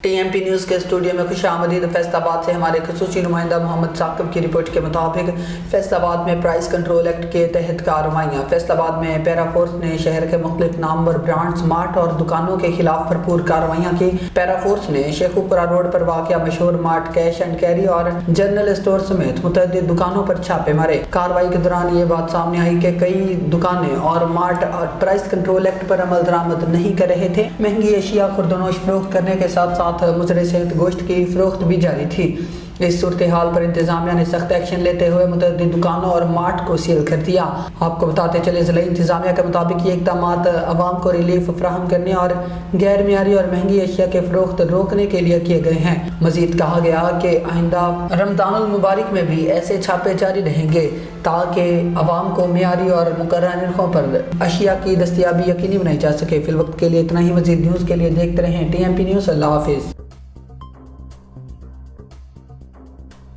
TMP news کے studio میں خوش آمدید۔ فیصل آباد سے ہمارے خصوصی نمائندہ محمد ثاقب کی رپورٹ کے مطابق فیصل آباد میں پرائس کنٹرول ایکٹ کے تحت کارروائیاں۔ فیصل آباد میں پیرا فورس نے شہر کے مختلف نامور برانڈز، مارٹ اور دکانوں کے خلاف بھرپور کارروائیاں کی۔ پیرا فورس نے شیخوپورہ روڈ پر واقع مشہور مارٹ کیش اینڈ کیری اور جنرل اسٹور سمیت متعدد دکانوں پر چھاپے مارے۔ کارروائی کے دوران یہ بات سامنے آئی کہ کئی دکانیں اور مارٹ پرائس کنٹرول ایکٹ پر عمل درآمد نہیں کر رہے تھے۔ مہنگی اشیاء خوردونوش فروخت کرنے کے ساتھ ساتھ مضر صحت گوشت کی فروخت بھی جاری تھی۔ اس صورتحال پر انتظامیہ نے سخت ایکشن لیتے ہوئے متعدد دکانوں اور مارٹ کو سیل کر دیا۔ آپ کو بتاتے چلے ضلعی انتظامیہ کے مطابق یہ اقدامات عوام کو ریلیف فراہم کرنے اور غیر معیاری اور مہنگی اشیاء کے فروخت روکنے کے لیے کیے گئے ہیں۔ مزید کہا گیا کہ آئندہ رمضان المبارک میں بھی ایسے چھاپے جاری رہیں گے تاکہ عوام کو معیاری اور مقررہ نرخوں پر اشیاء کی دستیابی یقینی بنائی جا سکے۔ فی الوقت کے لیے اتنا ہی۔ مزید نیوز کے لیے دیکھتے رہیں TMP نیوز۔ اللہ حافظ۔